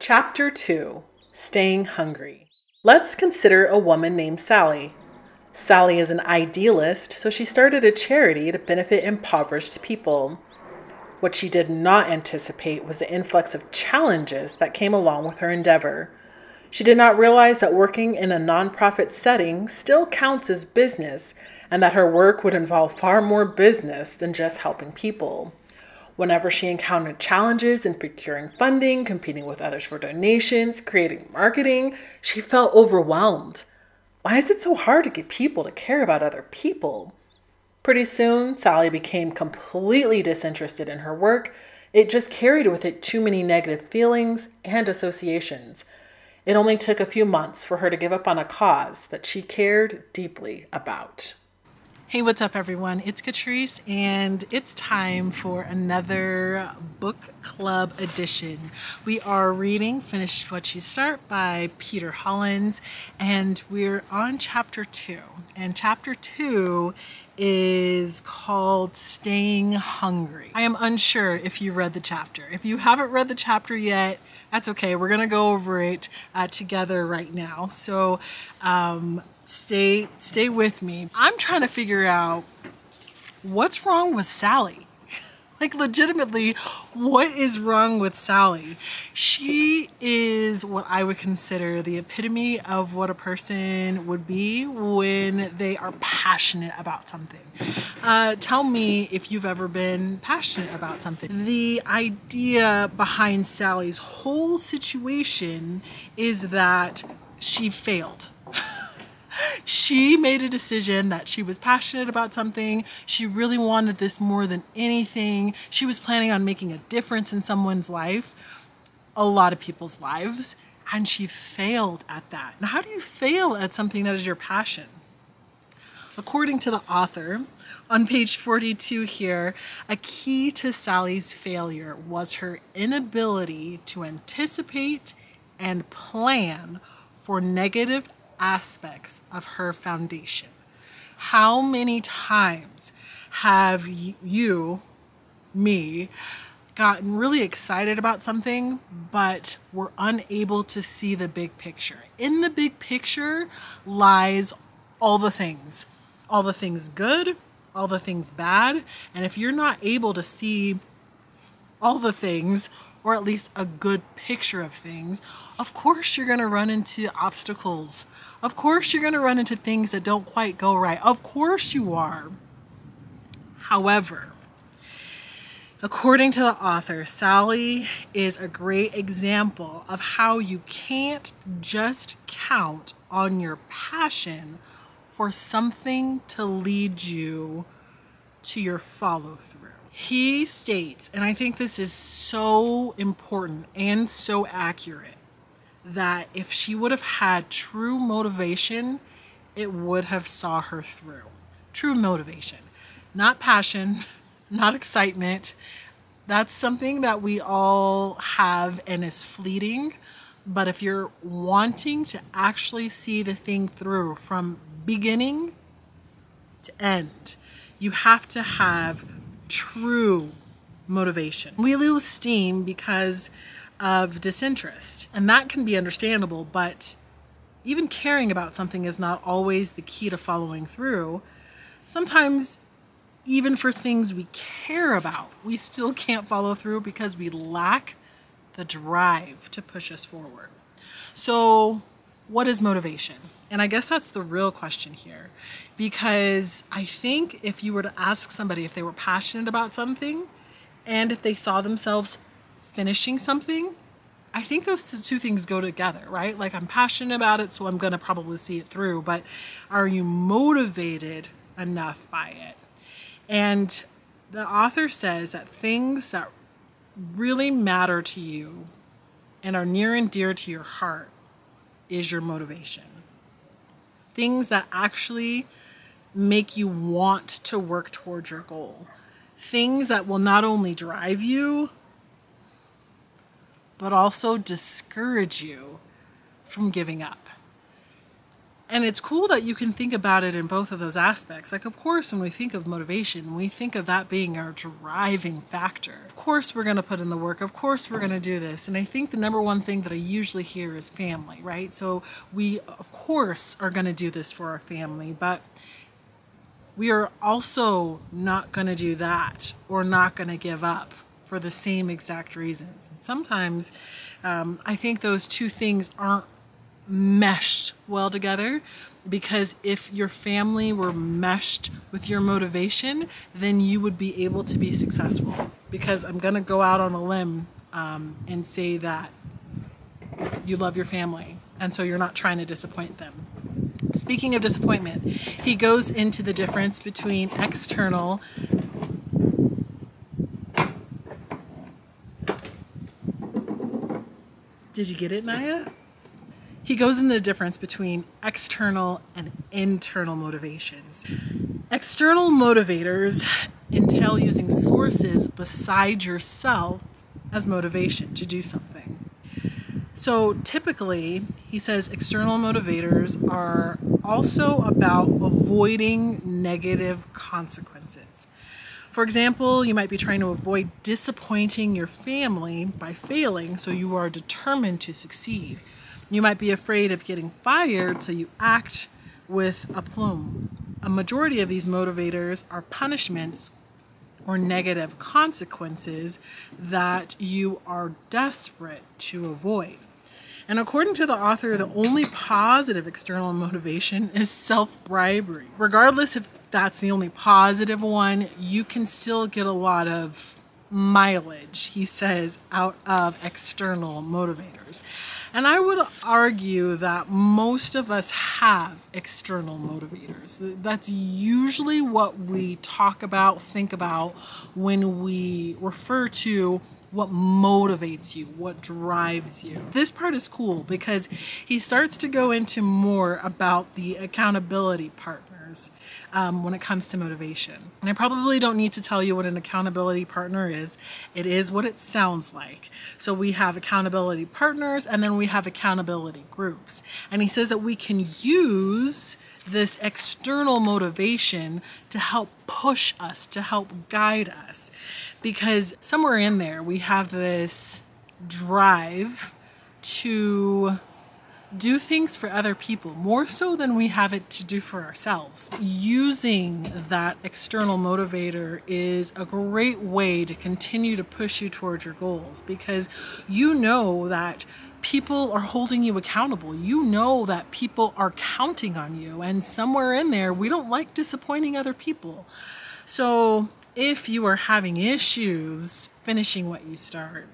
Chapter 2: Staying Hungry. Let's consider a woman named Sally. Sally is an idealist, so she started a charity to benefit impoverished people. What she did not anticipate was the influx of challenges that came along with her endeavor. She did not realize that working in a nonprofit setting still counts as business, and that her work would involve far more business than just helping people. Whenever she encountered challenges in procuring funding, competing with others for donations, creating marketing, she felt overwhelmed. Why is it so hard to get people to care about other people? Pretty soon, Sally became completely disinterested in her work. It just carried with it too many negative feelings and associations. It only took a few months for her to give up on a cause that she cared deeply about. Hey, what's up everyone? It's Catrice and it's time for another book club edition. We are reading Finish What You Start by Peter Hollins, and we're on chapter 2. And chapter 2 is called Staying Hungry. I am unsure if you read the chapter. If you haven't read the chapter yet, that's okay. We're gonna go over it together right now. So stay with me. I'm trying to figure out what's wrong with Sally. Like, legitimately, what is wrong with Sally? She is what I would consider the epitome of what a person would be when they are passionate about something. Tell me if you've ever been passionate about something. The idea behind Sally's whole situation is that she failed. She made a decision that she was passionate about something. She really wanted this more than anything. She was planning on making a difference in someone's life, a lot of people's lives, and she failed at that. Now, how do you fail at something that is your passion? According to the author, on page 42 here, a key to Sally's failure was her inability to anticipate and plan for negative aspects of her foundation. How many times have you, me, gotten really excited about something, but were unable to see the big picture? In the big picture lies all the things good, all the things bad, and if you're not able to see all the things, or at least a good picture of things, of course you're going to run into obstacles. Of course you're going to run into things that don't quite go right. Of course you are. However, according to the author, Sally is a great example of how you can't just count on your passion for something to lead you to your follow-through. He states, and I think this is so important and so accurate, that if she would have had true motivation, it would have saw her through. True motivation, not passion, not excitement. That's something that we all have and is fleeting. But if you're wanting to actually see the thing through from beginning to end, you have to have true motivation. We lose steam because of disinterest, and that can be understandable, but even caring about something is not always the key to following through. Sometimes even for things we care about, we still can't follow through because we lack the drive to push us forward. So what is motivation? And I guess that's the real question here, because I think if you were to ask somebody if they were passionate about something and if they saw themselves finishing something, I think those two things go together, right? Like, I'm passionate about it, so I'm going to probably see it through, but are you motivated enough by it? And the author says that things that really matter to you and are near and dear to your heart is your motivation. Things that actually make you want to work towards your goal. Things that will not only drive you, but also discourage you from giving up. And it's cool that you can think about it in both of those aspects. Like, of course, when we think of motivation, we think of that being our driving factor. Of course, we're going to put in the work. Of course, we're going to do this. And I think the number one thing that I usually hear is family, right? So we, of course, are going to do this for our family, but we are also not going to do that or not going to give up for the same exact reasons. And sometimes I think those two things aren't meshed well together, because if your family were meshed with your motivation, then you would be able to be successful. Because I'm going to go out on a limb and say that you love your family, and so you're not trying to disappoint them. Speaking of disappointment, he goes into the difference between external Did you get it, Naya? He goes into the difference between external and internal motivations. External motivators entail using sources beside yourself as motivation to do something. So typically, he says external motivators are also about avoiding negative consequences. For example, you might be trying to avoid disappointing your family by failing, so you are determined to succeed. You might be afraid of getting fired, so you act with aplomb. A majority of these motivators are punishments or negative consequences that you are desperate to avoid. And according to the author, the only positive external motivation is self-bribery. Regardless if that's the only positive one, you can still get a lot of mileage, he says, out of external motivators. And I would argue that most of us have external motivators. That's usually what we talk about, think about when we refer to what motivates you, what drives you. This part is cool because he starts to go into more about the accountability partners when it comes to motivation. And I probably don't need to tell you what an accountability partner is. It is what it sounds like. So we have accountability partners, and then we have accountability groups. And he says that we can use this external motivation to help push us, to help guide us. Because somewhere in there, we have this drive to do things for other people, more so than we have it to do for ourselves. Using that external motivator is a great way to continue to push you towards your goals, because you know that people are holding you accountable. You know that people are counting on you, and somewhere in there, we don't like disappointing other people. So if you are having issues finishing what you start,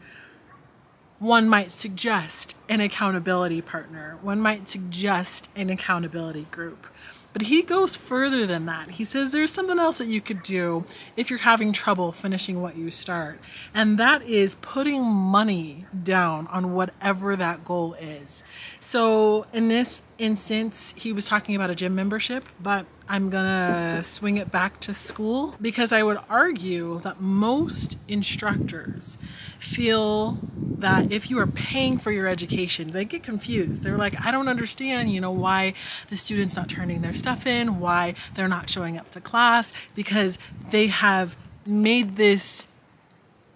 one might suggest an accountability partner. One might suggest an accountability group. But he goes further than that. He says there's something else that you could do if you're having trouble finishing what you start. And that is putting money down on whatever that goal is. So in this instance, he was talking about a gym membership, but I'm gonna swing it back to school, because I would argue that most instructors feel that if you are paying for your education, they get confused. They're like, I don't understand, why the student's not turning their stuff in, why they're not showing up to class, because they have made this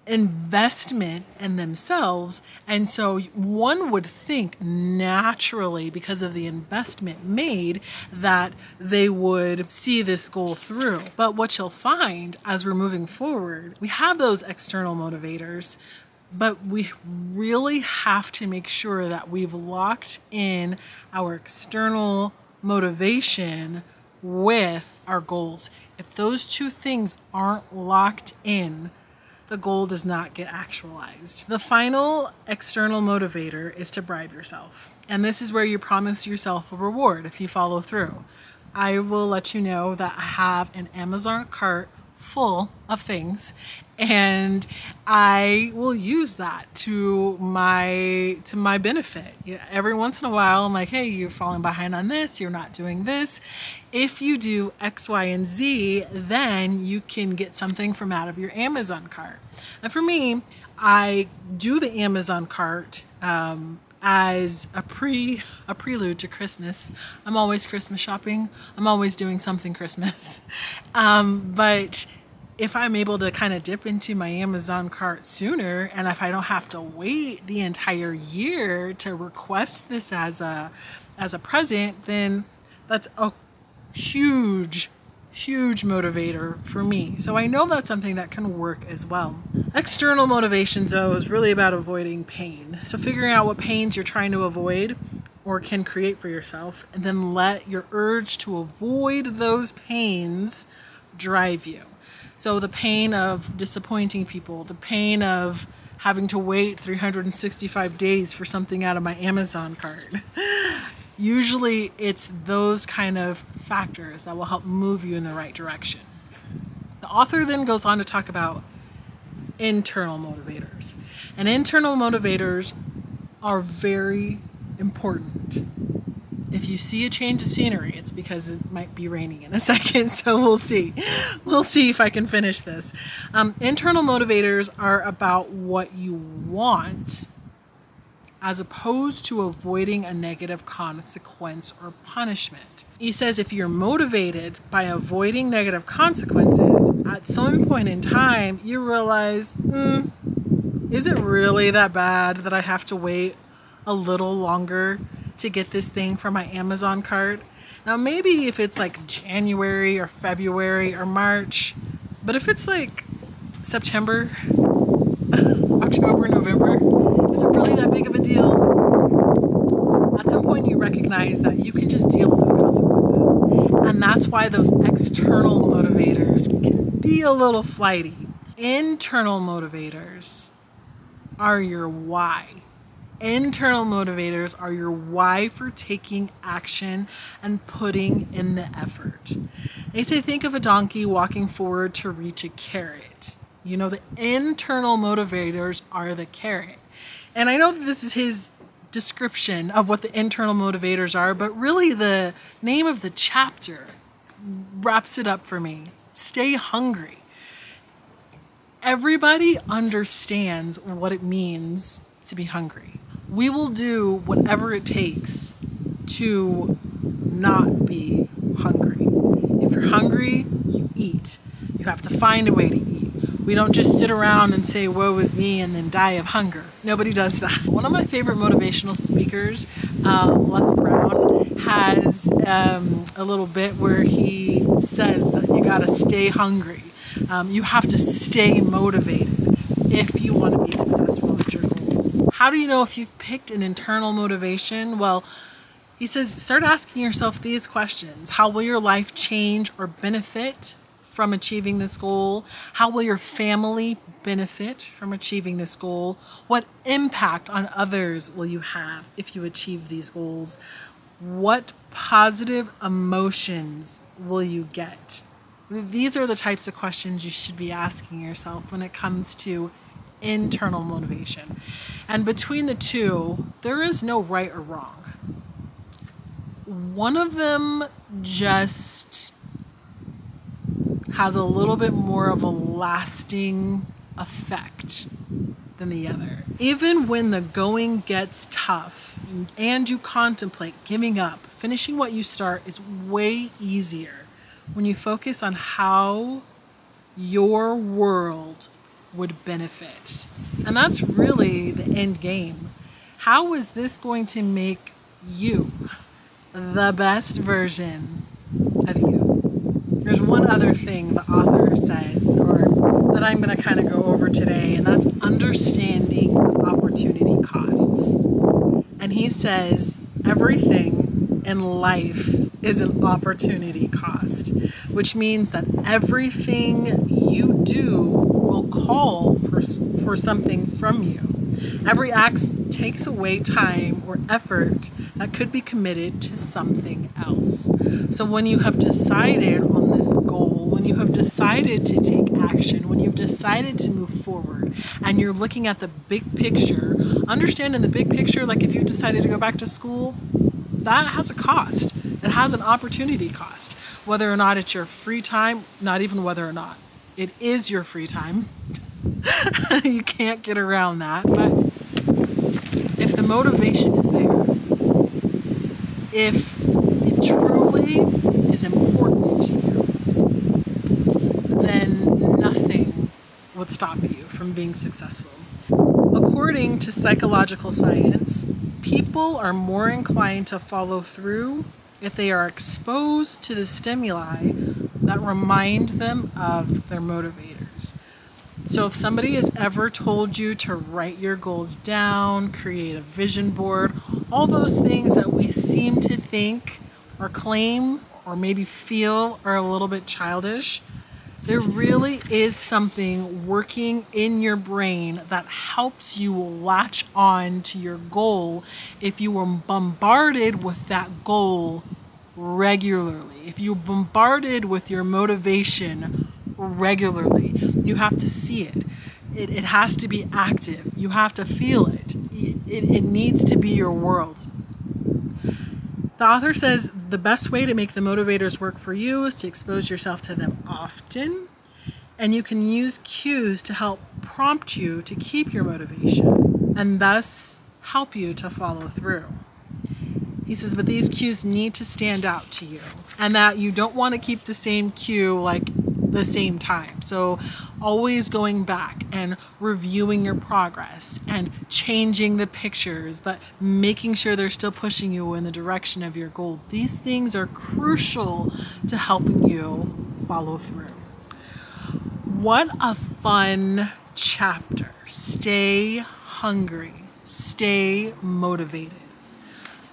investment in themselves. And so one would think naturally, because of the investment made, that they would see this goal through. But what you'll find as we're moving forward, we have those external motivators, but we really have to make sure that we've locked in our external motivation with our goals. If those two things aren't locked in, the goal does not get actualized. The final external motivator is to bribe yourself. And this is where you promise yourself a reward if you follow through. I will let you know that I have an Amazon cart full of things, and I will use that to my benefit. Every once in a while, I'm like, hey, you're falling behind on this, you're not doing this. If you do X, Y, and Z, then you can get something from out of your Amazon cart. And for me, I do the Amazon cart as a prelude to Christmas. I'm always Christmas shopping. I'm always doing something Christmas. But if I'm able to kind of dip into my Amazon cart sooner, and if I don't have to wait the entire year to request this as a present, then that's a huge motivator for me. So I know that's something that can work as well. External motivations, though, is really about avoiding pain. So figuring out what pains you're trying to avoid or can create for yourself, and then let your urge to avoid those pains drive you. So the pain of disappointing people, the pain of having to wait 365 days for something out of my Amazon cart. Usually it's those kind of factors that will help move you in the right direction. The author then goes on to talk about internal motivators. And internal motivators are very important. If you see a change of scenery, it's because it might be raining in a second, so we'll see. We'll see if I can finish this. Internal motivators are about what you want, as opposed to avoiding a negative consequence or punishment. He says if you're motivated by avoiding negative consequences, at some point in time, you realize, is it really that bad that I have to wait a little longer to get this thing from my Amazon cart? Now, maybe if it's like January or February or March, but if it's like September, October, November, is it really that big of a deal? At some point you recognize that you can just deal with those consequences. And that's why those external motivators can be a little flighty. Internal motivators are your why. Internal motivators are your why for taking action and putting in the effort. They say think of a donkey walking forward to reach a carrot. You know, the internal motivators are the carrot. And I know that this is his description of what the internal motivators are, but really the name of the chapter wraps it up for me. Stay hungry. Everybody understands what it means to be hungry. We will do whatever it takes to not be hungry. If you're hungry, you eat. You have to find a way to eat. We don't just sit around and say, woe is me, and then die of hunger. Nobody does that. One of my favorite motivational speakers, Les Brown, has a little bit where he says that you gotta stay hungry. You have to stay motivated if you want to be successful at your goals. How do you know if you've picked an internal motivation? Well, he says, start asking yourself these questions. How will your life change or benefit from achieving this goal? How will your family benefit from achieving this goal? What impact on others will you have if you achieve these goals? What positive emotions will you get? These are the types of questions you should be asking yourself when it comes to internal motivation. And between the two, there is no right or wrong. One of them just has a little bit more of a lasting effect than the other. Even when the going gets tough and you contemplate giving up, finishing what you start is way easier when you focus on how your world would benefit. And that's really the end game. How is this going to make you the best version of you? There's one other thing the author says, or that I'm going to kind of go over today, and that's understanding opportunity costs. And he says everything in life is an opportunity cost, which means that everything you do will call for something from you. Every act takes away time or effort that could be committed to something else. So when you have decided on this goal, when you have decided to take action, when you've decided to move forward, and you're looking at the big picture, understand in the big picture, like if you've decided to go back to school, that has a cost. It has an opportunity cost. Whether or not it's your free time, not even whether or not it is your free time. You can't get around that. But if the motivation is there, if it truly is important to you, then nothing would stop you from being successful. According to psychological science, people are more inclined to follow through if they are exposed to the stimuli that remind them of their motivators. So if somebody has ever told you to write your goals down, create a vision board, all those things that we seem to think or claim or maybe feel are a little bit childish, there really is something working in your brain that helps you latch on to your goal if you were bombarded with that goal regularly. If you're bombarded with your motivation regularly, you have to see it. It has to be active. You have to feel it. It needs to be your world. The author says the best way to make the motivators work for you is to expose yourself to them often, and you can use cues to help prompt you to keep your motivation and thus help you to follow through. He says, but these cues need to stand out to you, and that you don't want to keep the same cue like the same time. So always going back and reviewing your progress and changing the pictures, but making sure they're still pushing you in the direction of your goal. These things are crucial to helping you follow through. What a fun chapter. Stay hungry. Stay motivated.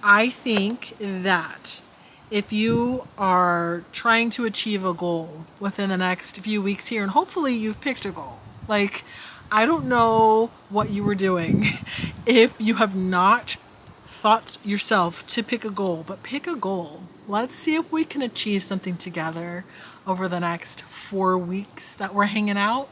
I think that if you are trying to achieve a goal within the next few weeks here, and hopefully you've picked a goal. Like, I don't know what you were doing if you have not thought yourself to pick a goal, but pick a goal. Let's see if we can achieve something together over the next 4 weeks that we're hanging out.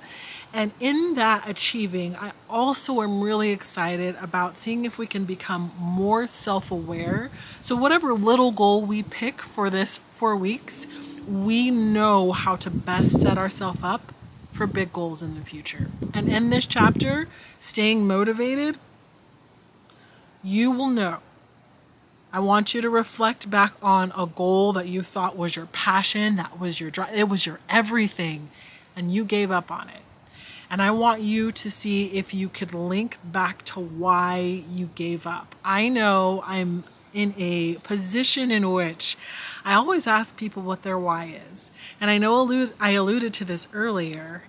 And in that achieving, I also am really excited about seeing if we can become more self-aware. So whatever little goal we pick for this 4 weeks, we know how to best set ourselves up for big goals in the future. And in this chapter, staying motivated, you will know. I want you to reflect back on a goal that you thought was your passion, that was your drive, it was your everything, and you gave up on it. And I want you to see if you could link back to why you gave up. I know I'm in a position in which I always ask people what their why is. And I know I alluded to this earlier,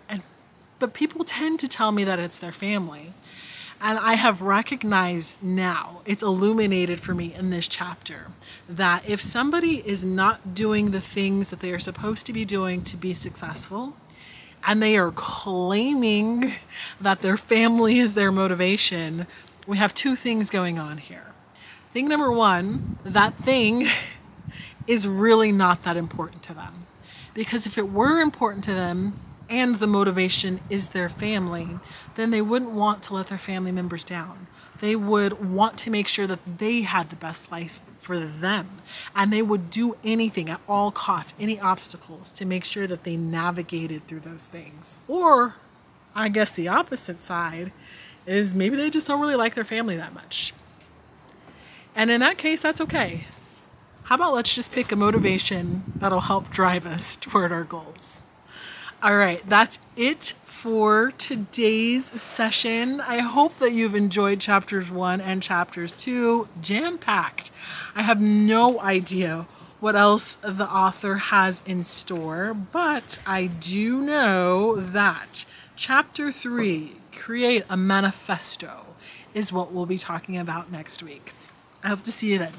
but people tend to tell me that it's their family. And I have recognized now, it's illuminated for me in this chapter, that if somebody is not doing the things that they are supposed to be doing to be successful, and they are claiming that their family is their motivation, we have two things going on here. Thing number one, that thing is really not that important to them. Because if it were important to them and the motivation is their family, then they wouldn't want to let their family members down. They would want to make sure that they had the best life for them. And they would do anything at all costs, any obstacles, to make sure that they navigated through those things. Or, I guess the opposite side is maybe they just don't really like their family that much. And in that case, that's okay. How about let's just pick a motivation that'll help drive us toward our goals. All right, that's it for today's session. I hope that you've enjoyed chapters 1 and chapters 2, jam-packed. I have no idea what else the author has in store, but I do know that chapter 3, Create a Manifesto, is what we'll be talking about next week. I hope to see you then.